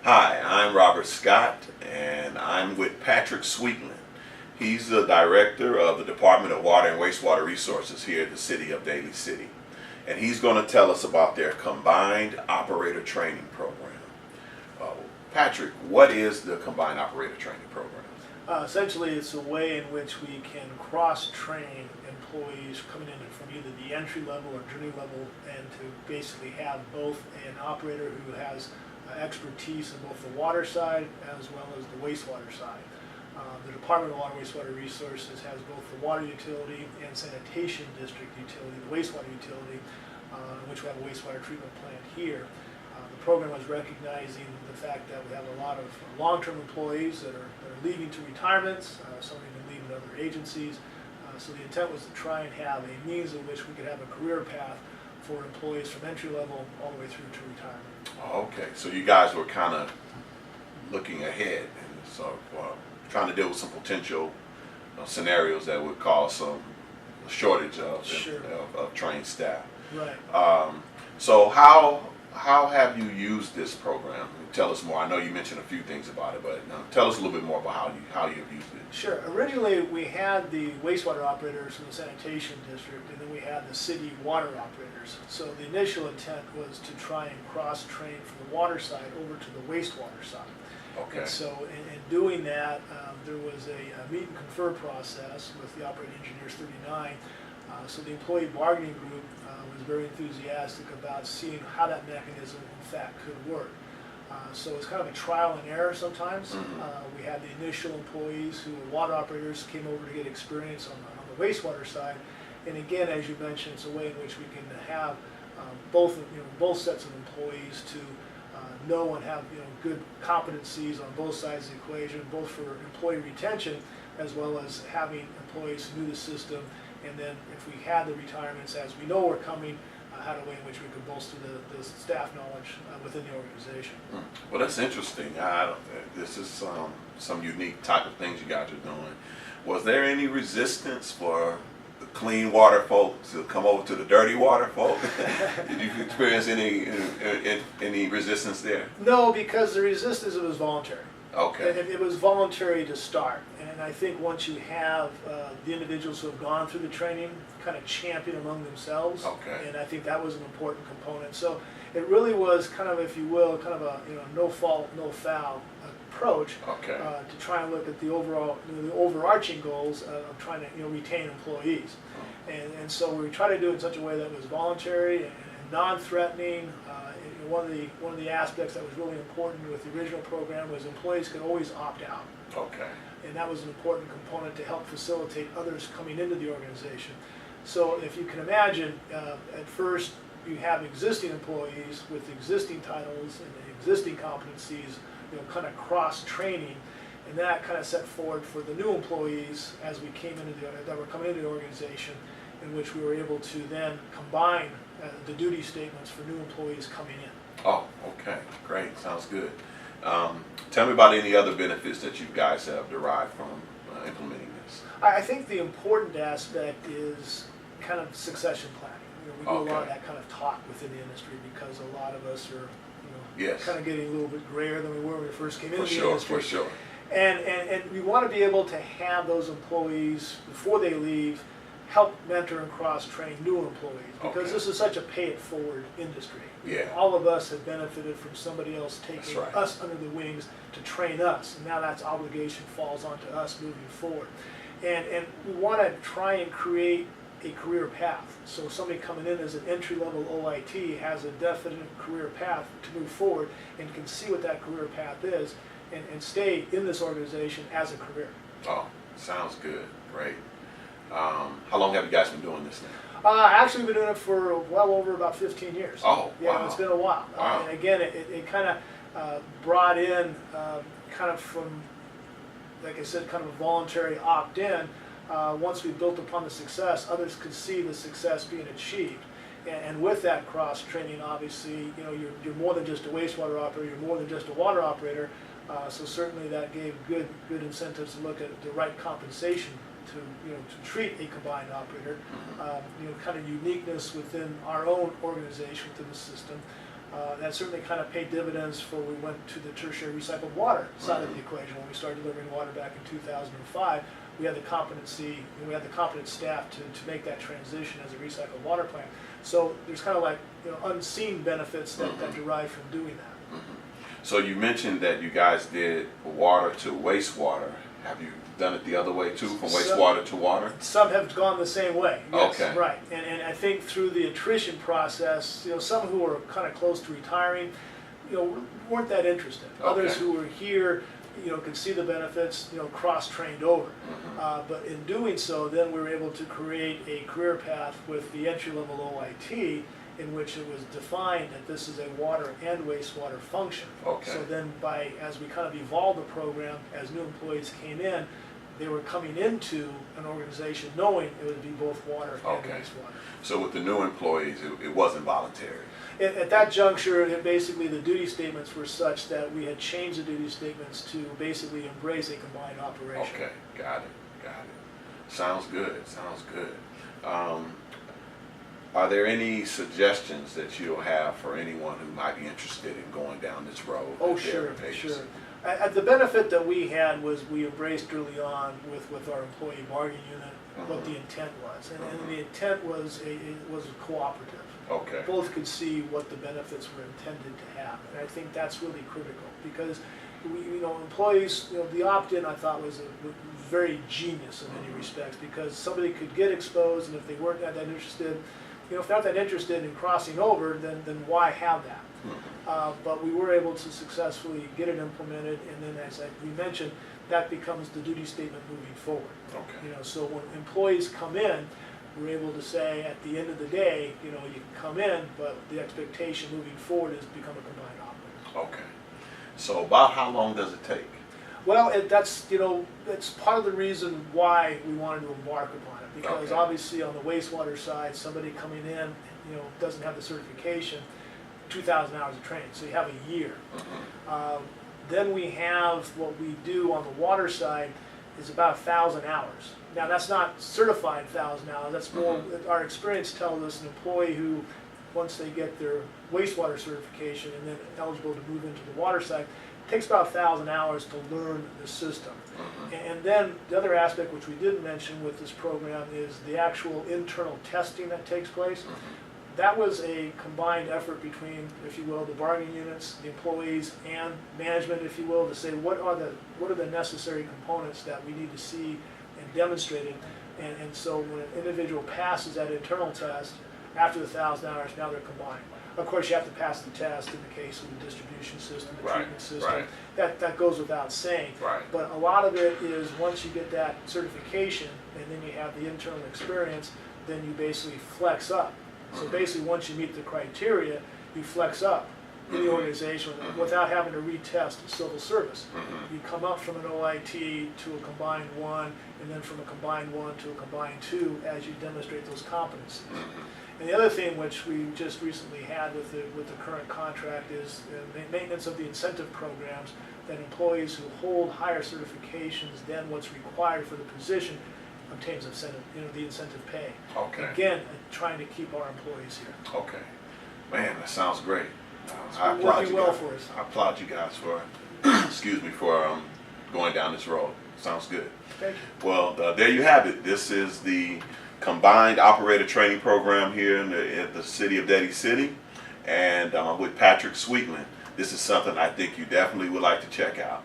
Hi, I'm Robert Scott, and I'm with Patrick Sweetland. He's the director of the Department of Water and Wastewater Resources here at the City of Daly City. And he's going to tell us about their Combined Operator Training Program. Patrick, what is the Combined Operator Training Program? Essentially, it's a way in which we can cross-train employees coming in from either the entry level or junior level, and to basically have both an operator who has expertise in both the water side as well as the wastewater side. The Department of Water and Wastewater Resources has both the water utility and sanitation district utility, the wastewater utility, which we have a wastewater treatment plant here. The program was recognizing the fact that we have a lot of long-term employees that are leaving to retirements, some even leaving other agencies. So the intent was to try and have a means in which we could have a career path for employees from entry level all the way through to retirement. Okay, so you guys were kind of looking ahead, and so trying to deal with some potential scenarios that would cause some shortage of, Sure. of trained staff. Right. So how have you used this program? Tell us more. I know you mentioned a few things about it, but tell us a little bit more about how you've used it. Sure. Originally, we had the wastewater operators from the sanitation district, and then we had the city water operators. So the initial intent was to try and cross-train from the water side over to the wastewater side. Okay. And so in doing that, there was a meet and confer process with the operating engineers 39. So the employee bargaining group was very enthusiastic about seeing how that mechanism in fact could work. So it's kind of a trial and error sometimes. We had the initial employees who were water operators came over to get experience on the wastewater side. And again, as you mentioned, it's a way in which we can have both sets of employees to know and have good competencies on both sides of the equation, both for employee retention as well as having employees who knew the system. And then if we had the retirements, as we know were coming, had a way in which we could bolster the staff knowledge within the organization. Well, that's interesting. This is some unique type of things you guys are doing. Was there any resistance for the clean water folks to come over to the dirty water folk? Did you experience any resistance there? No, because the resistance, it was voluntary. Okay. It was voluntary to start, and I think once you have the individuals who have gone through the training kind of champion among themselves, okay. And I think that was an important component. So it really was kind of, if you will, kind of a no fault, no foul approach, okay. To try and look at the overall, the overarching goals of trying to retain employees, and so we try to do it in such a way that was voluntary and non-threatening. One of the aspects that was really important with the original program was employees could always opt out. Okay. And that was an important component to help facilitate others coming into the organization. So if you can imagine, at first you have existing employees with existing titles and existing competencies, kind of cross-training, and that kind of set forward for the new employees as we came into that were coming into the organization, in which we were able to then combine the duty statements for new employees coming in. Oh, okay, great, sounds good. Tell me about any other benefits that you guys have derived from implementing this. I think the important aspect is kind of succession planning. We do a lot of that kind of talk within the industry because a lot of us are, yes. kind of getting a little bit grayer than we were when we first came into the sure, industry. For sure. And we want to be able to have those employees, before they leave, help mentor and cross-train new employees, because this is such a pay-it-forward industry. Yeah. All of us have benefited from somebody else taking right. us under the wings to train us, and now that obligation falls onto us moving forward. And we want to try and create a career path. So somebody coming in as an entry-level OIT has a definite career path to move forward and can see what that career path is and stay in this organization as a career. Oh, sounds good. Great. How long have you guys been doing this now? Actually, we've been doing it for well over about 15 years. Oh, yeah, wow. It's been a while. Wow. And again, it kind of brought in, kind of from, like I said, kind of a voluntary opt-in. Once we built upon the success, others could see the success being achieved. And with that cross-training, obviously, you're more than just a wastewater operator, you're more than just a water operator. So certainly that gave good incentives to look at the right compensation to treat a combined operator. Kind of uniqueness within our own organization, within the system. That certainly kind of paid dividends for we went to the tertiary recycled water side of the equation. When we started delivering water back in 2005, we had the competency, and we had the competent staff to make that transition as a recycled water plant. So there's kind of like, you know, unseen benefits that derive from doing that. So you mentioned that you guys did water to wastewater. Have you done it the other way too, from wastewater to water? Some have gone the same way. Yes, okay. Right. And I think through the attrition process, you know, some who were kind of close to retiring, you know, weren't that interested. Others Okay. who were here, you know, could see the benefits, you know, cross-trained over. But in doing so, then we were able to create a career path with the entry-level OIT, in which it was defined that this is a water and wastewater function. Okay. So then as we kind of evolved the program, as new employees came in, they were coming into an organization knowing it would be both water and Okay. wastewater. So with the new employees, it wasn't voluntary. At that juncture, basically the duty statements were such that we had changed the duty statements to basically embrace a combined operation. Okay, got it. Sounds good, sounds good. Are there any suggestions that you'll have for anyone who might be interested in going down this road? Oh, at their sure, pace? sure. The benefit that we had was we embraced early on with our employee bargaining unit what the intent was. And the intent was cooperative. Okay. Both could see what the benefits were intended to have. And I think that's really critical because employees, the opt-in I thought was very genius in many respects because somebody could get exposed, and if they weren't that interested, if they're not that interested in crossing over, then why have that? But we were able to successfully get it implemented, and then as we mentioned, that becomes the duty statement moving forward. Okay. So when employees come in, we're able to say at the end of the day, you can come in, but the expectation moving forward is become a combined operator. Okay. So about how long does it take? Well, that's part of the reason why we wanted to embark upon it, because obviously on the wastewater side, somebody coming in, doesn't have the certification, 2,000 hours of training, so you have a year. Then we have what we do on the water side is about 1,000 hours. Now that's not certified 1,000 hours. That's more. Our experience tells us an employee who, once they get their wastewater certification and then eligible to move into the water side, it takes about 1,000 hours to learn the system. And then the other aspect, which we didn't mention with this program, is the actual internal testing that takes place. That was a combined effort between, if you will, the bargaining units, the employees, and management, if you will, to say what are the necessary components that we need to see and demonstrated. And so when an individual passes that internal test, after the 1,000 hours, now they're combined. Of course, you have to pass the test in the case of the distribution system, the treatment system. That goes without saying. But a lot of it is once you get that certification and then you have the internal experience, then you basically flex up. So basically, once you meet the criteria, you flex up in the organization without having to retest civil service. You come up from an OIT to a combined 1, and then from a combined 1 to a combined 2 as you demonstrate those competencies. And the other thing which we just recently had with the current contract is maintenance of the incentive programs, that employees who hold higher certifications than what's required for the position obtains incentive, the incentive pay. Again, trying to keep our employees here. Okay. Man, that sounds great. It's been working well for us. I applaud you guys for, for going down this road. Sounds good. Thank you. Well, there you have it. This is the combined operator training program here in the city of Daly City, and with Patrick Sweetland. This is something I think you definitely would like to check out.